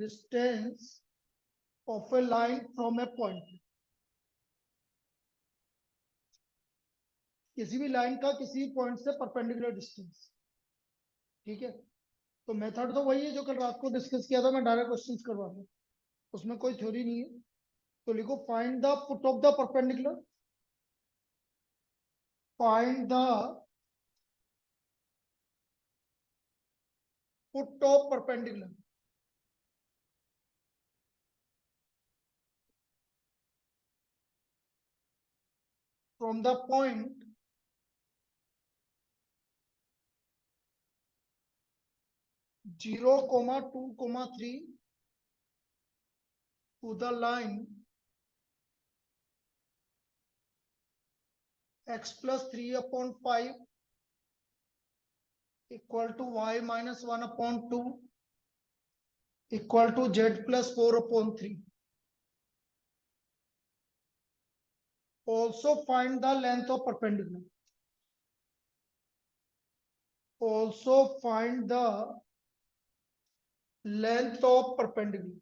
distance of a line from a point, किसी भी line का किसी पॉइंट से परपेंडिकुलर डिस्टेंस। ठीक है, तो मेथड तो वही है जो कल रात को डिस्कस किया था, मैं डायरेक्ट क्वेश्चंस करवा दूं, उसमें कोई थ्योरी नहीं है। तो लिखो find the put off the perpendicular, find the put off perpendicular from the point (0, 2, 3) to the line x plus 3/5 equal to y minus 1/2 equal to z plus 4/3. Also find the length of perpendicular. Also find the length of perpendicular.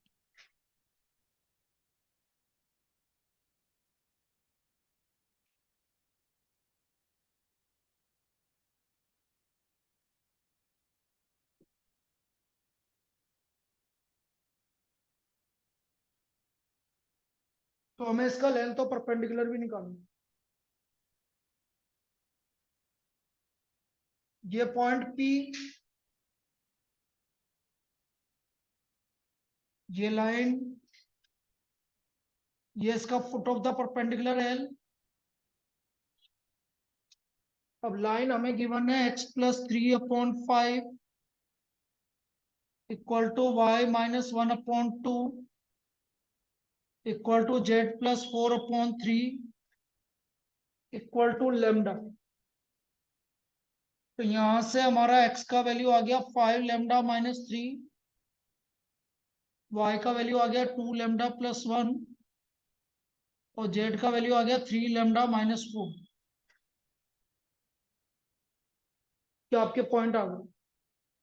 तो हमें इसका length of perpendicular भी निकालना है। ये point P, ये line, ये इसका foot of the perpendicular L। अब लाइन हमें गिवन है x plus 3/5 equal to y minus 1/2 equal to z plus 4/3 equal to lambda। तो यहां से हमारा x का वैल्यू आ गया 5 लैम्डा माइनस 3, y का वैल्यू आ गया 2 लैम्डा प्लस 1 और z का वैल्यू आ गया 3 लैम्डा माइनस 4। क्या आपके पॉइंट आ गए?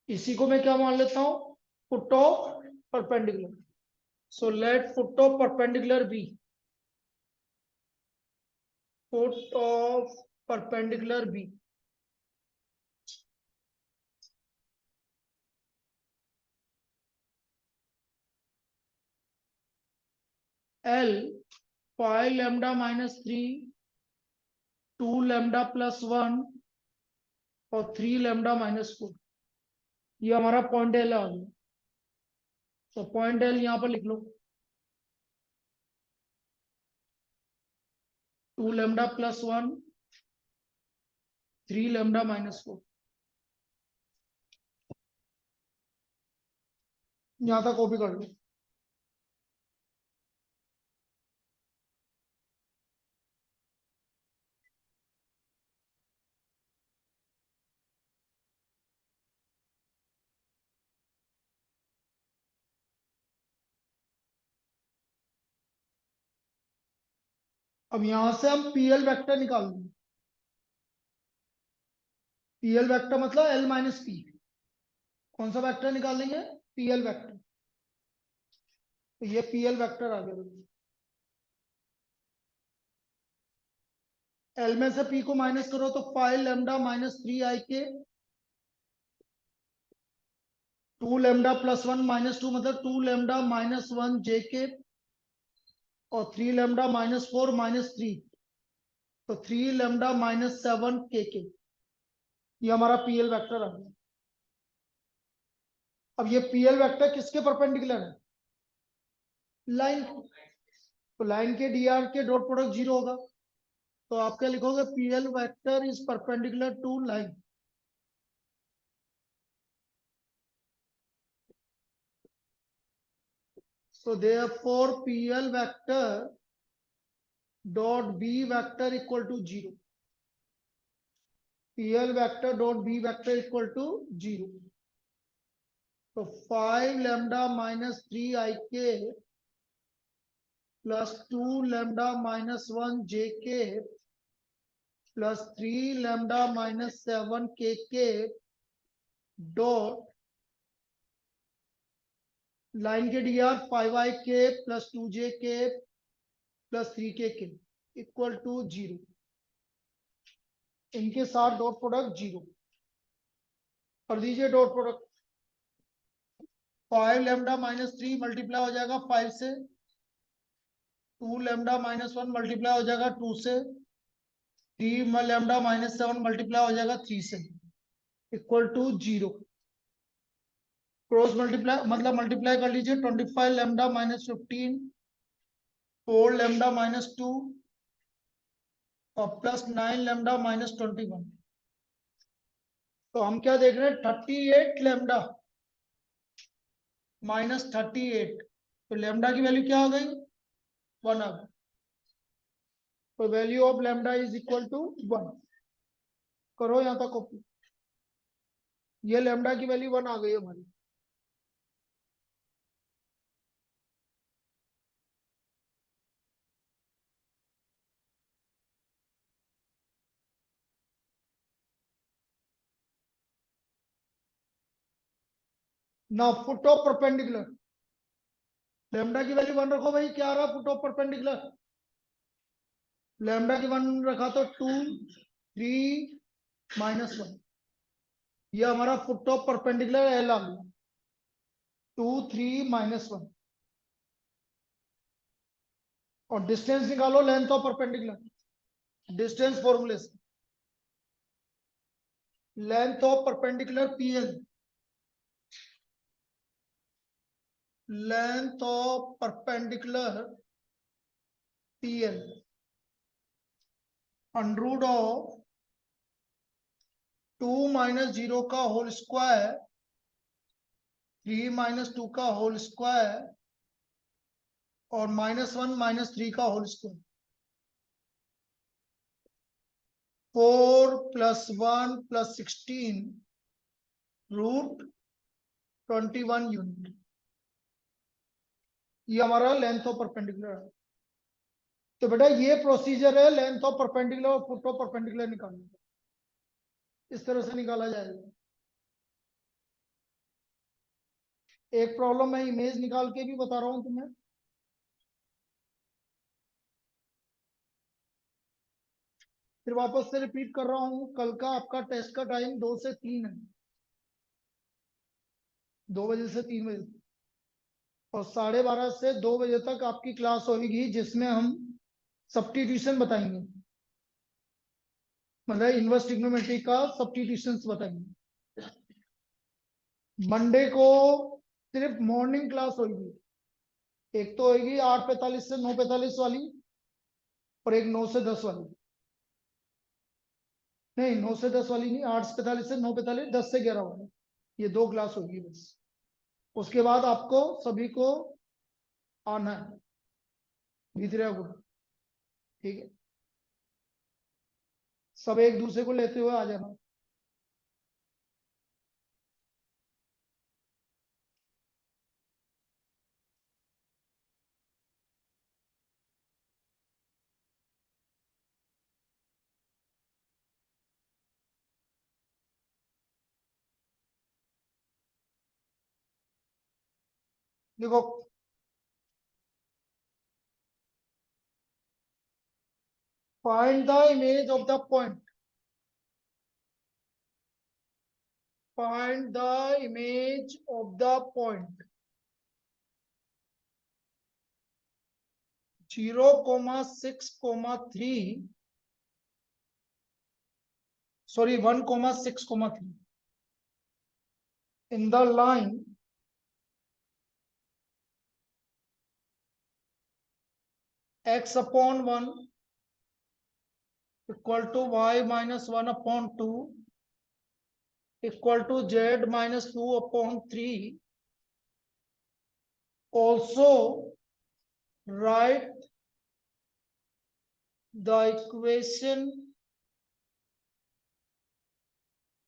इसी को मैं क्या मान लेता हूं, foot of perpendicular. So let foot of perpendicular be, foot of perpendicular be L 5 lambda minus 3, 2 lambda plus 1 और 3 लैम्डा माइनस 4। ये हमारा पॉइंट एल आ गया। तो पॉइंट एल यहां पर लिख लो, 2 लैम्डा प्लस 1, 3 लैम्डा माइनस 4। यहां तक कॉपी कर लो। अब यहां से हम पीएल वेक्टर निकाल लेंगे। पीएल वेक्टर मतलब एल माइनस पी। कौन सा वेक्टर निकालेंगे? PL vector. तो ये पीएल वेक्टर आ गया। एल में से पी को माइनस करो तो 5 लैम्डा माइनस 3 आई के, 2 लैम्डा प्लस 1 माइनस 2 मतलब 2 लैम्डा माइनस 1 जे के और 3 लैम्डा माइनस 4 माइनस 3 तो 3 लैम्डा माइनस 7 के। ये हमारा पीएल वेक्टर आ गया। अब ये पीएल वेक्टर किसके परपेंडिकुलर है? लाइन। तो लाइन के डीआर के डॉट प्रोडक्ट 0 होगा। तो आप क्या लिखोगे? PL vector is perpendicular to line. So therefore PL vector dot B vector equal to 0. PL vector dot B vector equal to 0. So 5 lambda minus 3 IK plus 2 lambda minus 1 JK plus 3 lambda minus 7 KK dot line के dr 5ik plus 2jk plus 3kk equal to 0। इनके साथ dot product 0 कर दीजिए। Dot product 5 lambda minus 3 multiply हो जाएगा 5 से, 2 lambda minus 1 multiply हो जाएगा 2 से, 3 लैम्डा माइनस 7 मल्टीप्लाई हो जाएगा 3 से इक्वल टू 0। क्रॉस मल्टीप्लाई मतलब मल्टीप्लाई कर लीजिए। 25 लैम्डा माइनस 15, 4 लैम्डा माइनस 2 और प्लस 9 लैम्डा माइनस 21। तो हम क्या देख रहे हैं? 38 लैम्डा माइनस 38। तो लैम्डा की वैल्यू क्या हो गई? 1 आ गई। तो value of lambda is equal to 1। करो यहां तक कॉपी। ये लैम्डा की वैल्यू 1 आ गई हमारी। Now foot of perpendicular. Lambda की वैल्यू 1 रखो भाई। क्या आ रहा? Foot of perpendicular. लैम्डा की 1 रखा तो 2 3 -1। ये हमारा फुट ऑफ परपेंडिकुलर एल आ गया। 2 3 -1। और डिस्टेंस निकालो लेंथ ऑफ परपेंडिकुलर। डिस्टेंस फॉर्मूले से length of perpendicular PL, length of perpendicular PL under of 2 - 0 का होल स्क्वायर 3 - 2 का होल स्क्वायर और -1 - 3 का होल स्क्वायर। 4 + 1 + 16 √21 यूनिट। ये हमारा लेंथ ऑफ परपेंडिकुलर है। तो बेटा ये प्रोसीजर है लेंथ ऑफ परपेंडिकुलर और फुट ऑफ परपेंडिकुलर निकालने का। इस तरह से निकाला जाएगा। एक प्रॉब्लम मैं इमेज निकाल के भी बता रहा हूं तुम्हें। फिर वापस से रिपीट कर रहा हूं, कल का आपका टेस्ट का टाइम 2 से 3 है। 2 बजे से 3 बजे और 12:30 से 2 बजे तक आपकी क्लास होगी जिसमें हम सब्स्टिट्यूशन बताएंगे। मतलब इनवर्स ट्रिग्नोमेट्री का सब्स्टिट्यूशन बताएंगे। मंडे को सिर्फ मॉर्निंग क्लास होगी। एक तो होगी 8:45 से 9:45 वाली और एक 9 से 10 वाली। नहीं 9 से 10 वाली नहीं, 8:45 से 9:45, 10 से 11 वाली। ये 2 क्लास होगी बस। उसके बाद आपको सभी को आना है भितरिया को। ठीक है, सब एक दूसरे को लेते हुए आ जाना। देखो find the image of the point. Find the image of the point 0,6,3 sorry 1,6,3 in the line x/1 equal to y - 1/2 equal to z - 2/3. Also write the equation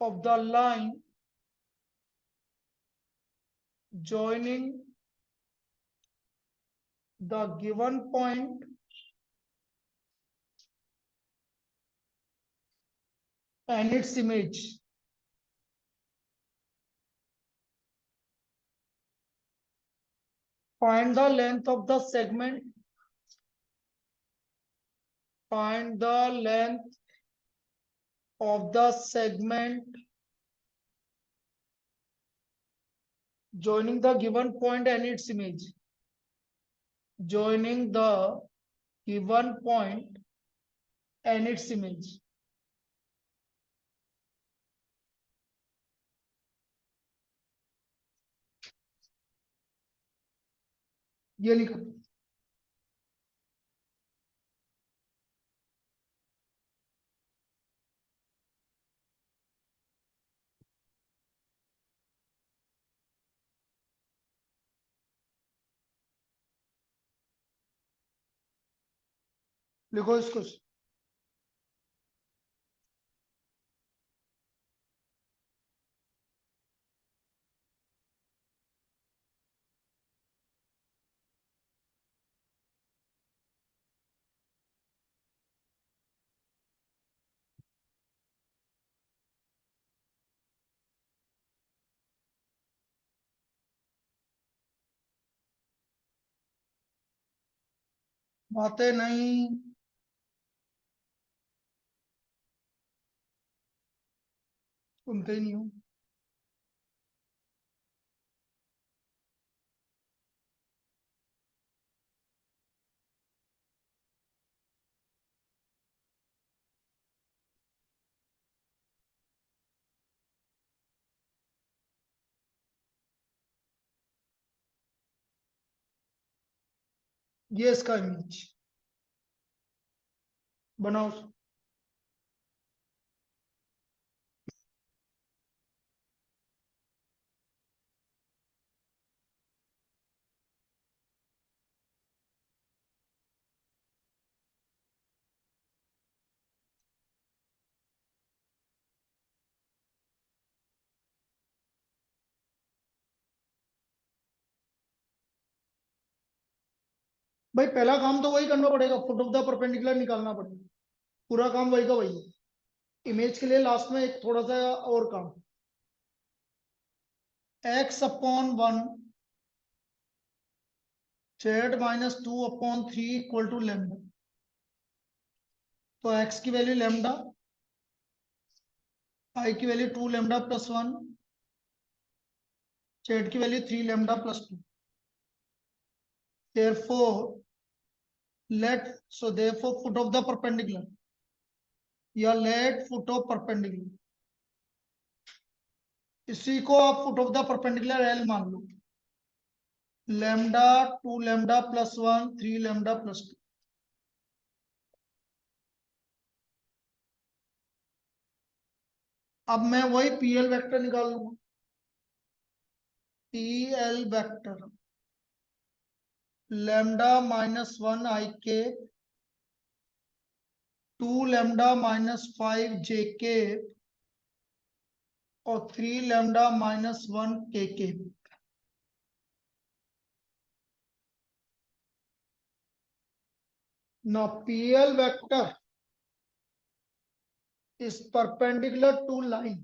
of the line joining the given point and its image. Find the length of the segment. Find the length of the segment joining the given point and its image. Joining the given point and its image. ये लिखो। लिखो इसको। बातें नहीं, सुनते ही नहीं हो। ये इसका इमेज बनाओ। भाई पहला काम तो वही करना पड़ेगा, फुट ऑफ द परपेंडिकुलर निकालना पड़ेगा। पूरा काम वही का वही है। इमेज के लिए लास्ट में एक थोड़ा सा और काम। x/1 z - 2/3 equal to lambda. तो x की वैल्यू लैम्डा, i की वैल्यू 2 लैम्डा प्लस 1, z की value 3 lambda plus 2। therefore therefore foot of the perpendicular या let foot of perpendicular, इसी को आप foot of the perpendicular L मान लो। Lambda 2 lambda plus 1 3 lambda plus 2। अब मैं वही पीएल वेक्टर निकाल लूंगा। पीएल वेक्टर लैम्डा -1 आई के, 2 लैम्डा -5 जे के और 3 लैम्डा -1 के के। Now PL vector is perpendicular to line.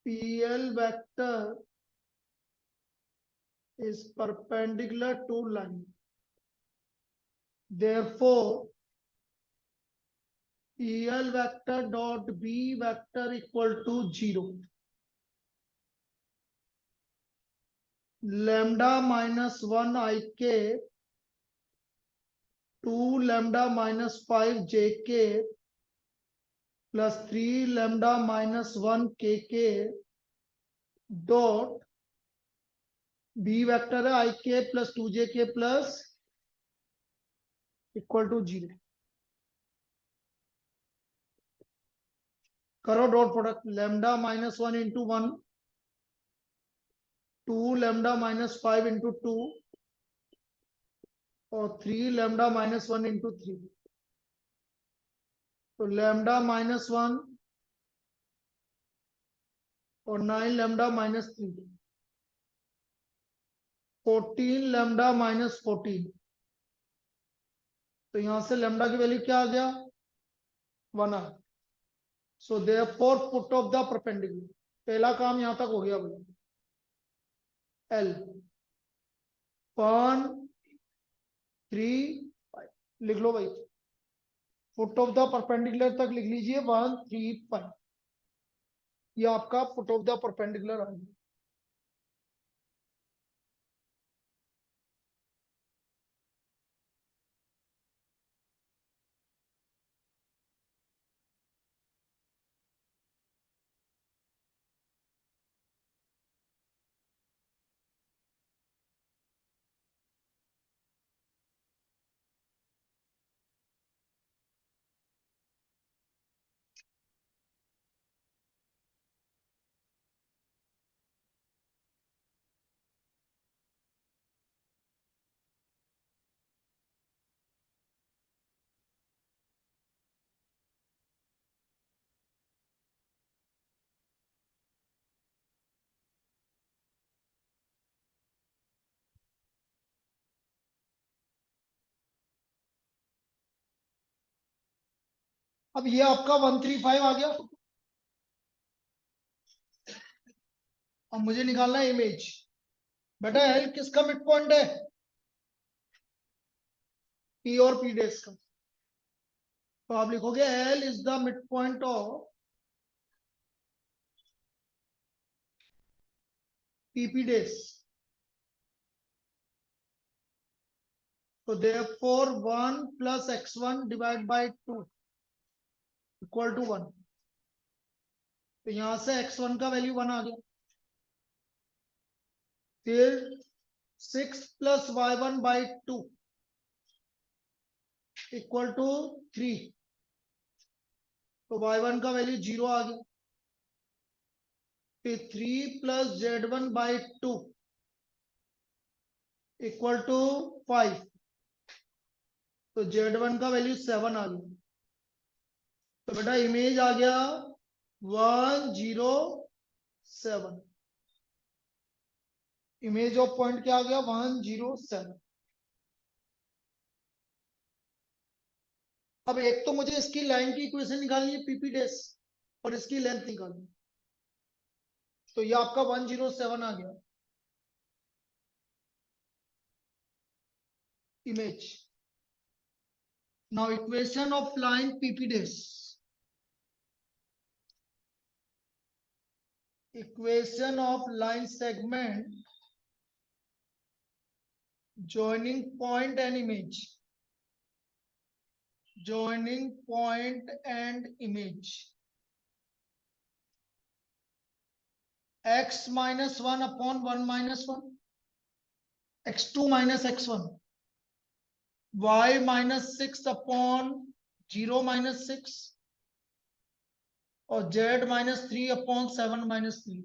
PL vector is perpendicular to line. Therefore, PL vector dot B vector equal to 0. Lambda -1 IK, 2 lambda -5 JK plus 3 lambda -1 KK dot B vector है IK plus 2JK plus equal to 0. करो dot product. Lambda -1 into 1, 2 lambda -5 into 2 और 3 lambda -1 into 3। तो lambda -1 और 9 lambda -3, 14 lambda -14। तो यहां से lambda की value क्या आ गया? 1 आ। So therefore foot of the perpendicular. पहला काम यहां तक हो गया भाई। L 1 3 5 लिख लो भाई, फुट ऑफ द परपेंडिकुलर तक लिख लीजिए 1 3 5, ये आपका फुट ऑफ द परपेंडिकुलर आ गया। अब ये आपका 135 आ गया। अब मुझे निकालना है इमेज। बेटा एल किसका मिड पॉइंट है? पी और पी डेस का। तो आप लिखोगे L is the mid point of PP dash. तो therefore 1 plus x1 divide by 2 equal to 1। तो यहां से x1 का वैल्यू 1 आ गया। फिर 6 plus y1 by 2 equal to 3। तो y1 का वैल्यू 0 आ गया। फिर 3 plus z1 by 2 equal to 5। तो z1 का वैल्यू 7 आ गया। तो बेटा इमेज आ गया 107। इमेज ऑफ पॉइंट क्या आ गया? 107। अब एक तो मुझे इसकी लाइन की इक्वेशन निकालनी है पीपी डेस, और इसकी लेंथ निकालनी। तो ये आपका 107 आ गया image. Now equation of line PP dash. Equation of line segment joining point and image. Joining point and image. X minus 1 upon 1 minus 1. X2 minus x1. Y minus 6 upon 0 minus 6. और Z minus 3 upon 7 minus 3.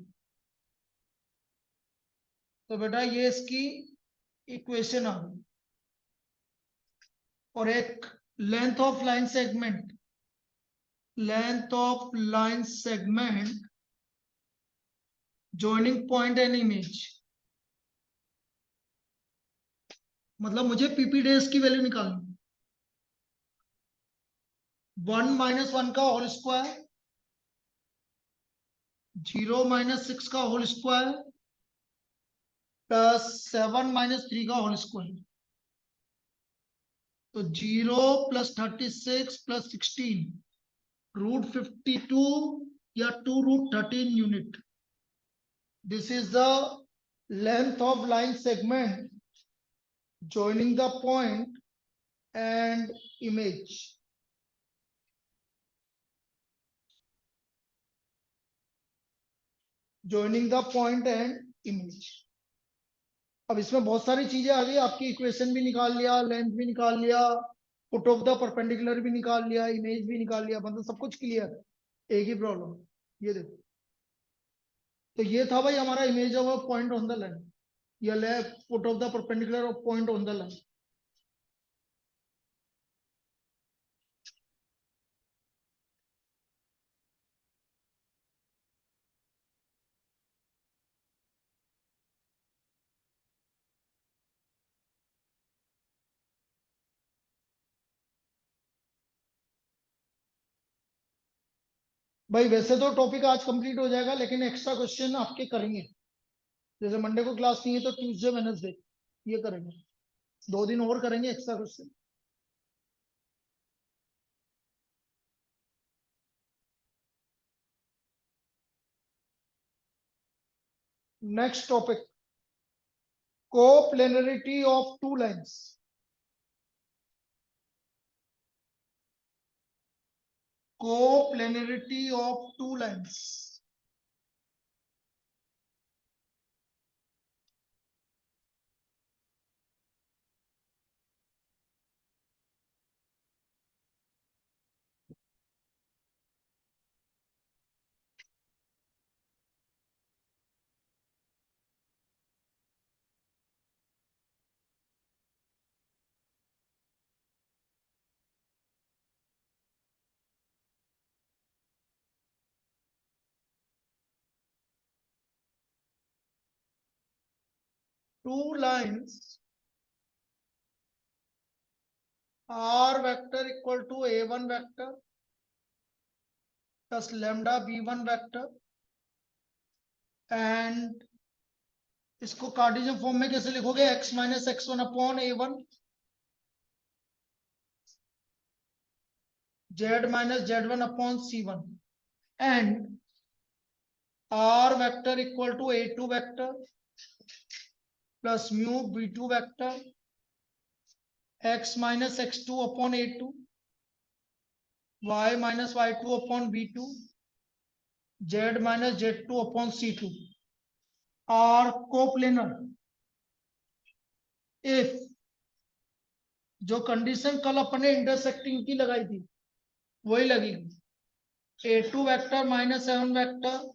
तो बेटा ये इसकी equation आ गई। और एक length of line segment, length of line segment joining point and image। मतलब मुझे पीपी डेज की वैल्यू निकालनी। 1 माइनस 1 का होल स्क्वायर, 0 माइनस 6 का होल स्क्वायर, प्लस 7 माइनस 3 का होल स्क्वायर। तो 0 प्लस 36 प्लस 16 रूट 52 या 2 root 13 unit. This is the length of line segment joining the point and image। joining the point and image। अब इसमें बहुत सारी चीजें आ गई। आपकी इक्वेशन भी निकाल लिया, लेंथ भी निकाल लिया, फुट ऑफ द परपेंडिकुलर भी निकाल लिया, इमेज भी निकाल लिया, मतलब सब कुछ क्लियर। एक ही प्रॉब्लम, ये देखो। तो ये था भाई हमारा image of point on the line, या left foot of the perpendicular of point on the line. भाई वैसे तो टॉपिक आज कंप्लीट हो जाएगा, लेकिन एक्स्ट्रा क्वेश्चन आपके करेंगे। जैसे मंडे को क्लास नहीं है तो ट्यूसडे वेडनेसडे ये करेंगे, 2 दिन और करेंगे extra question. Next topic, coplanarity of two lines. Coplanarity of two lines. Two lines R vector equal to A1 vector plus lambda B1 vector, and इसको कार्टेशियन फॉर्म में कैसे लिखोगे, x minus x1 upon A1, z minus z1 upon C1, and R vector equal to A2 vector plus mu B2 vector, x minus x2 upon A2, y minus y2 upon B2, z minus z2 upon C2 are coplanar if, जो condition कल अपने intersecting की लगाई थी वही लगेगी, A2 vector minus A1 vector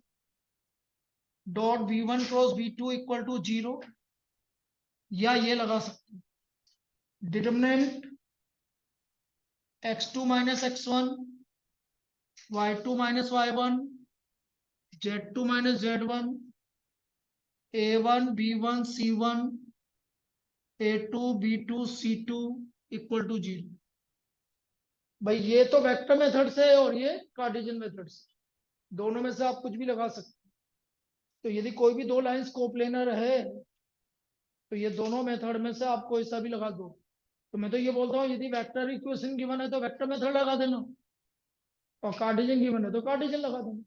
dot V1 cross V2 equal to 0, या ये लगा सकते हैं, determinant x2 minus x1, y2 minus y1, z2 minus z1, A1 B1 C1, A2 B2 C2 equal to 0। भाई ये तो वेक्टर मेथड से है और ये कार्टेशियन मेथड से, दोनों में से आप कुछ भी लगा सकते हैं। तो यदि कोई भी दो लाइंस कोप्लेनर है तो ये दोनों मेथड में से आप कोई सा भी लगा दो। तो मैं तो ये बोलता हूँ यदि वेक्टर इक्वेशन गिवन है तो वेक्टर मेथड लगा देना, और कार्टेशियन गिवन है तो कार्टेशियन लगा देना।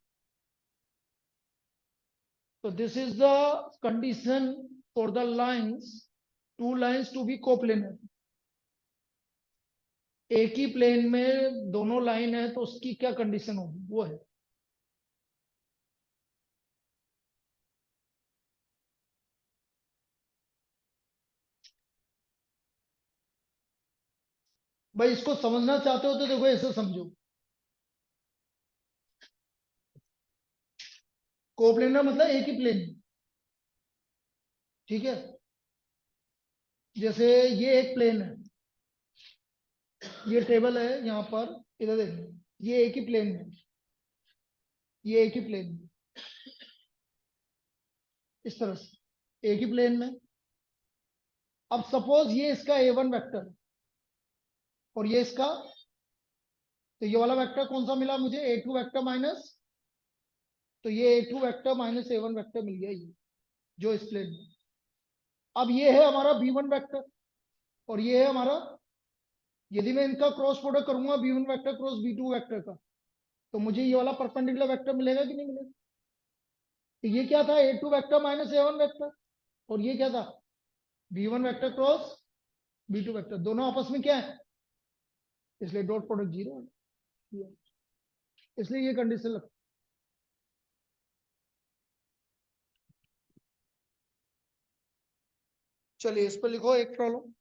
तो this is the condition for the lines, two lines to be coplanar. एक ही प्लेन में दोनों लाइन है तो उसकी क्या कंडीशन होगी, वो है। भाई इसको समझना चाहते हो तो देखो ऐसे समझो, कोप्लेनर मतलब एक ही प्लेन, ठीक है। जैसे ये एक प्लेन है, ये टेबल है यहाँ पर, इधर देखो, ये एक ही प्लेन है, ये एक ही प्लेन में, इस तरह से एक ही प्लेन में। अब सपोज ये इसका A1 वेक्टर और ये इसका, तो ये वाला वेक्टर कौन सा मिला मुझे, A2 वेक्टर माइनस, तो ये A2 vector minus A1 vector मिल गया, ये जो इस प्लेन में। अब ये है हमारा B1 वेक्टर और ये है हमारा, यदि मैं इनका क्रॉस प्रोडक्ट करूंगा B1 vector cross B2 vector का, तो मुझे ये वाला परपेंडिकुलर वेक्टर मिलेगा कि नहीं मिलेगा। तो ये क्या था, A2 vector minus A1 vector, और ये क्या था, B1 vector cross B2 vector, दोनों आपस में क्या है, इसलिए डॉट प्रोडक्ट 0 है, इसलिए ये कंडीशन लगती। चलिए इस पर लिखो एक problem,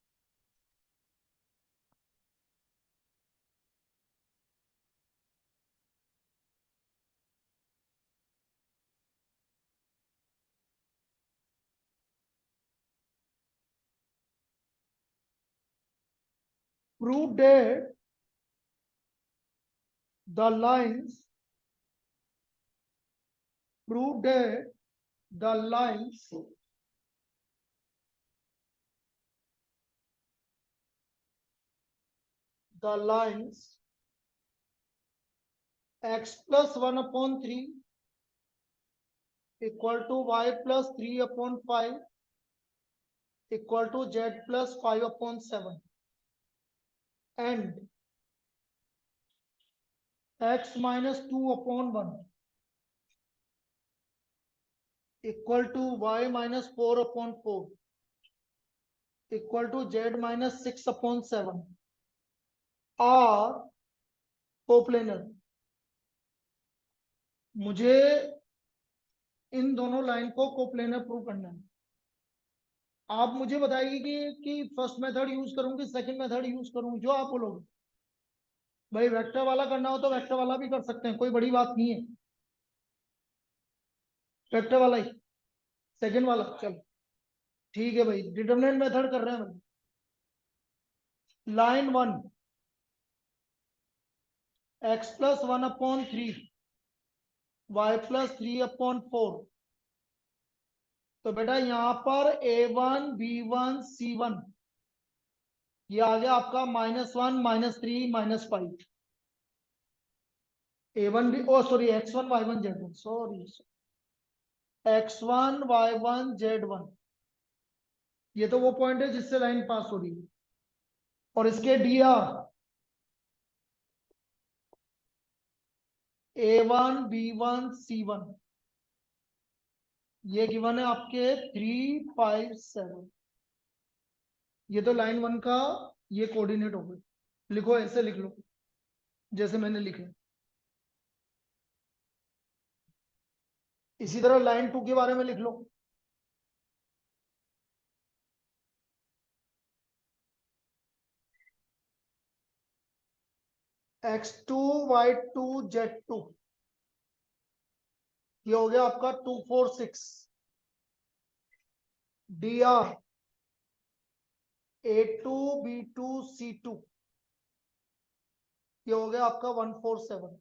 prove that the lines, prove that the lines x plus 1 upon 3 equal to y plus 3/5 equal to z plus 5/7 and x minus 2/1 equal to y minus 4/4 equal to z minus 6/7 are coplanar। मुझे इन दोनों line को coplanar prove करना है। आप मुझे बताइए कि first method use करूं कि सेकंड मेथड यूज करूं, जो आप बोलोगे। भाई वेक्टर वाला करना हो तो वेक्टर वाला भी कर सकते हैं, कोई बड़ी बात नहीं है। वेक्टर वाला ही, सेकंड वाला, चलो ठीक है भाई। डिटरमिनेंट मेथड कर रहे हैं भाई। Line 1 x plus 1/3 y plus 3/4। तो बेटा यहां पर a1 b1 c1 ये आ गया आपका -1 -3 -5। a1 b ओ sorry x1 y1 z1 sorry x1 y1 z1 ये तो वो पॉइंट है जिससे लाइन पास हो रही है। और इसके dr a1 b1 c1 ये गिवन है आपके 3 5 7। ये तो लाइन 1 का ये कोऑर्डिनेट हो गए। लिखो, ऐसे लिख लो जैसे मैंने लिखे। इसी तरह लाइन 2 के बारे में लिख लो। x2 y2 z2 ये हो गया आपका 2 4 6। dr a2 b2 c2 ये हो गया आपका 1 4 7।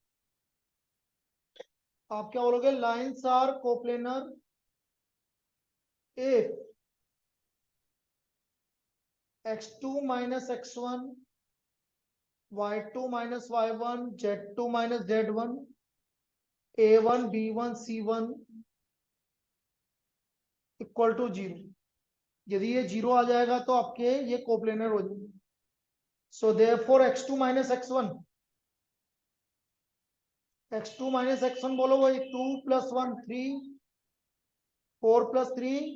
आप क्या बोलोगे? Lines are coplanar if x2 minus x1 y2 minus y1 z2 minus z1 a1 b1 c1 equal to 0। यदि ये 0 आ जाएगा तो आपके ये कोप्लेनर हो जाएंगे। So therefore x2 minus x1 x2 minus x1 बोलो वही 2 + 1 3 4 + 3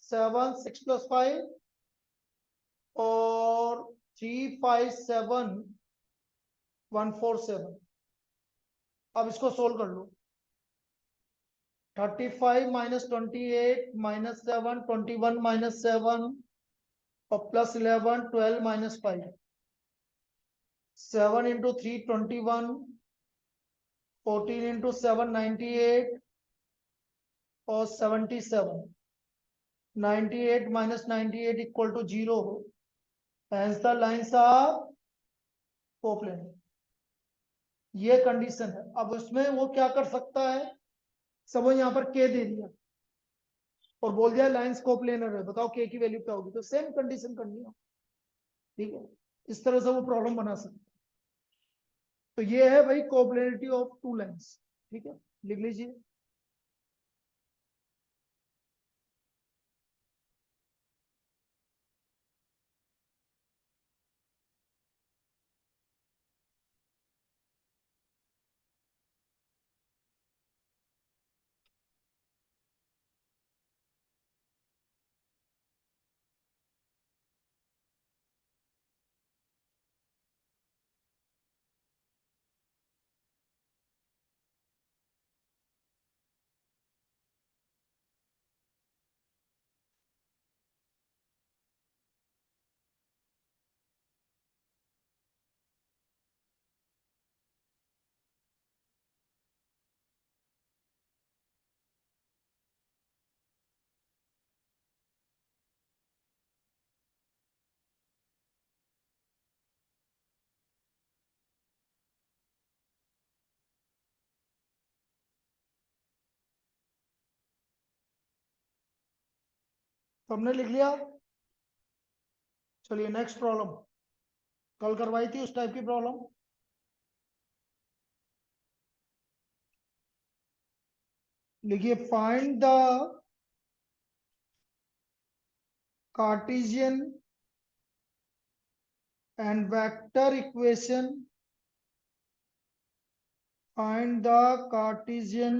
7 6 + 5 और 3 5 7 1 4 7। अब इसको सोल्व कर लो। 35 minus 28 minus 7 21 minus 7 और प्लस 11 12 minus 5 7 into 3 21 14 into 7 98 और 77 98 minus 98 equal to 0। hence the lines are coplanar। ये कंडीशन है। अब उसमें वो क्या कर सकता है, सब यहाँ पर k दे दिया और बोल दिया लाइंस कोप्लेनर है, बताओ k की वैल्यू क्या होगी। तो सेम कंडीशन करनी है, ठीक है। इस तरह से वो प्रॉब्लम बना सकते। तो ये है भाई कोप्लेनिटी ऑफ टू लाइंस, ठीक है, लिख लीजिए। तो हमने लिख लिया। चलिए नेक्स्ट प्रॉब्लम, कल करवाई थी उस टाइप की प्रॉब्लम। लिखिए find the Cartesian and vector equation, find the Cartesian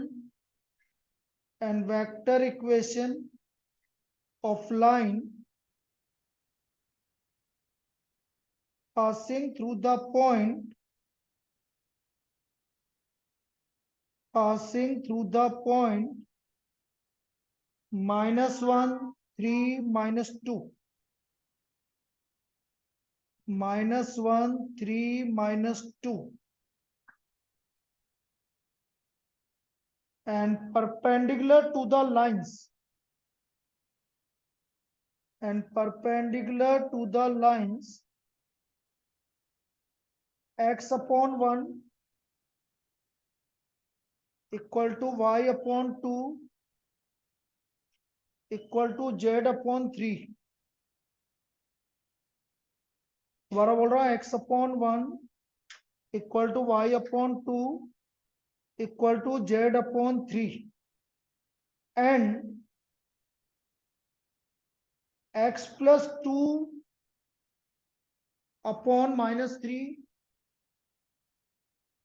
and vector equation of line passing through the point -1 3 -2 -1 3 -2 and perpendicular to the lines x upon 1 equal to y upon 2 equal to z upon 3। दोबारा बोल रहा है x upon 1 equal to y upon 2 equal to z upon 3 and x plus 2 upon -3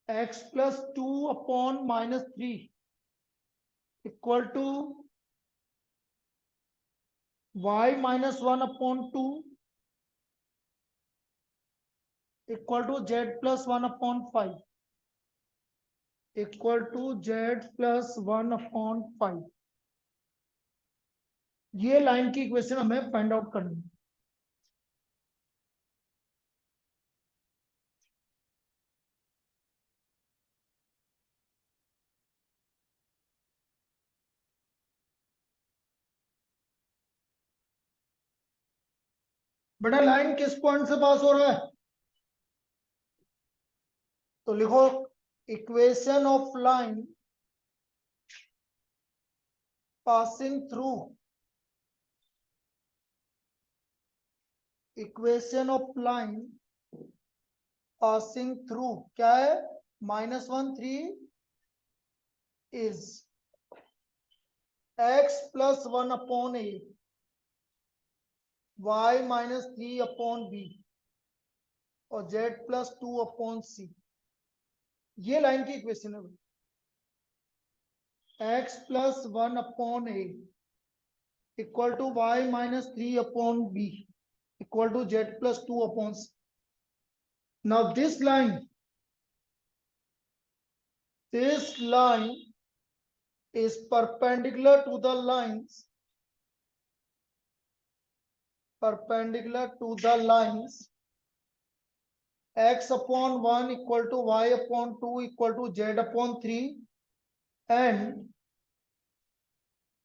x plus 2 upon -3 equal to y minus 1 upon 2 equal to z plus 1 upon 5 equal to z plus 1 upon 5। ये line की equation हमें find out करनी है। बेटा line किस point से पास हो रहा है? तो लिखो equation of line passing through, equation of line passing through क्या है? -1 3 is x plus 1 upon a y minus 3 upon b और z plus 2 upon c। ये लाइन की इक्वेशन है। x plus 1 upon a equal to y minus 3 upon b equal to z plus 2 upon c। Now this line is perpendicular to the lines x upon 1 equal to y upon 2 equal to z upon 3 and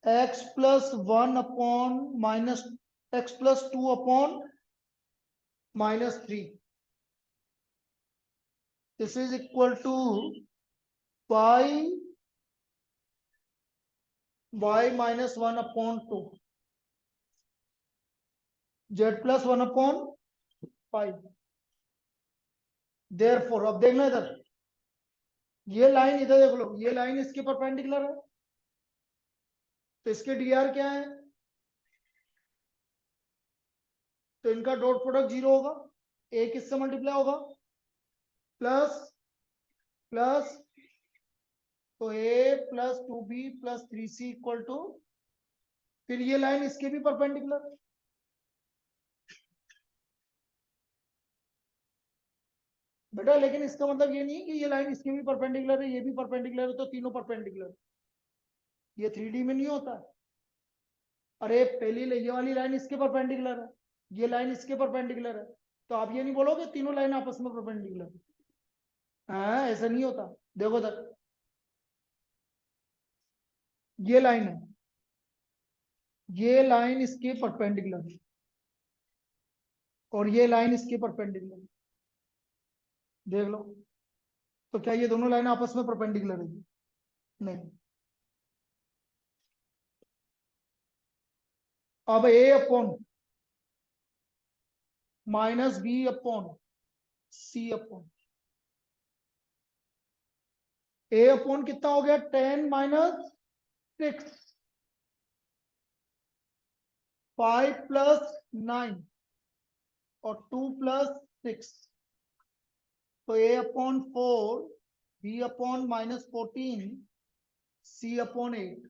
x plus 1 upon x plus 2 upon -3. This is equal to y minus 1 upon 2 z plus 1 upon 5। Therefore अब देखना इधर, ये line इधर देख लो, ये line इसके perpendicular है तो इसके dr क्या है? तो इनका डॉट प्रोडक्ट 0 होगा, a किससे मल्टीप्लाई होगा? प्लस प्लस, तो a plus 2b plus 3c equal to, फिर ये लाइन इसके भी परपेंडिकुलर। बेटा लेकिन इसका मतलब ये नहीं कि ये लाइन इसके भी परपेंडिकुलर है, ये भी परपेंडिकुलर है तो तीनों परपेंडिकुलर। ये 3D में नहीं होता। अरे पहली ये वाली लाइन इसके परपेंडिकुलर है, ये लाइन इसके परपेंडिकुलर है, तो आप ये नहीं बोलोगे तीनों लाइन आपस में परपेंडिकुलर है। हाँ ऐसा नहीं होता। देखो तक ये लाइन है, ये लाइन इसके परपेंडिकुलर है और ये लाइन इसके परपेंडिकुलर है। देख लो तो क्या ये दोनों लाइन आपस में परपेंडिकुलर है? नहीं। अब a upon -b upon c upon a upon कितना हो गया? 10 - 6 5 प्लस 9 और 2 प्लस 6, तो a upon 4 b upon -14 c upon 8,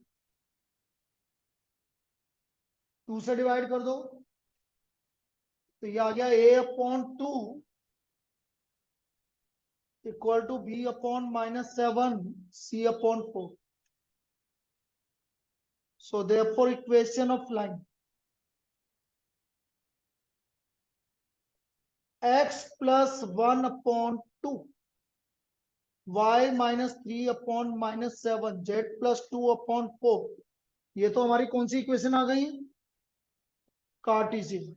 2 से डिवाइड कर दो तो ये आ गया a upon 2 equal to b upon -7 c upon 4. So therefore equation of line x plus 1 upon 2 y minus 3 upon -7 z plus 2 upon 4, ये तो हमारी कौन सी इक्वेशन आ गई? कार्टेशियन.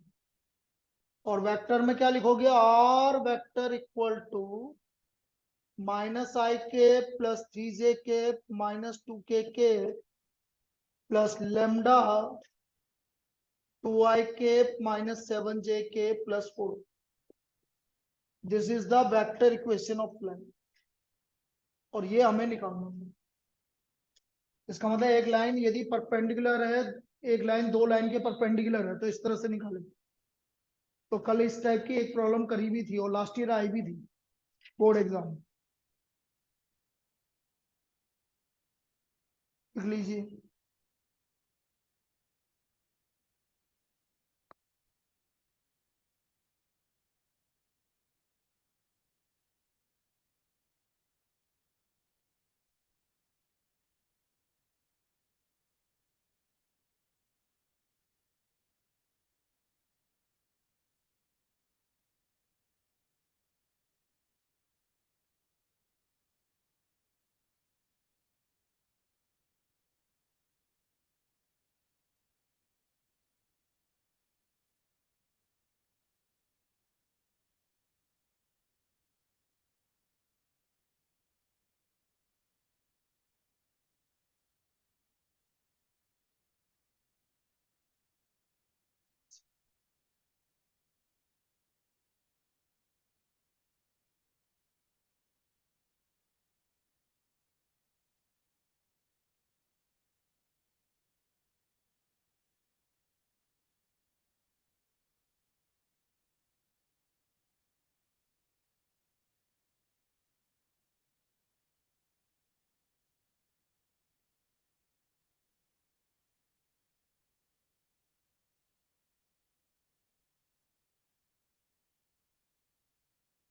और वेक्टर में क्या लिखोगे? R vector equal to -i के प्लस 3j के माइनस 2k के प्लस लेमडा 2i के माइनस 7j के plus 4. This is the vector equation of line. और ये हमें निकालना है. इसका मतलब एक लाइन यदि परपेंडिकुलर है, एक लाइन दो लाइन के परपेंडिकुलर है, तो इस तरह से निकालें. तो कल इस टाइप की एक प्रॉब्लम करी भी थी और लास्ट ईयर आई भी थी बोर्ड एग्जाम. लिख लीजिए.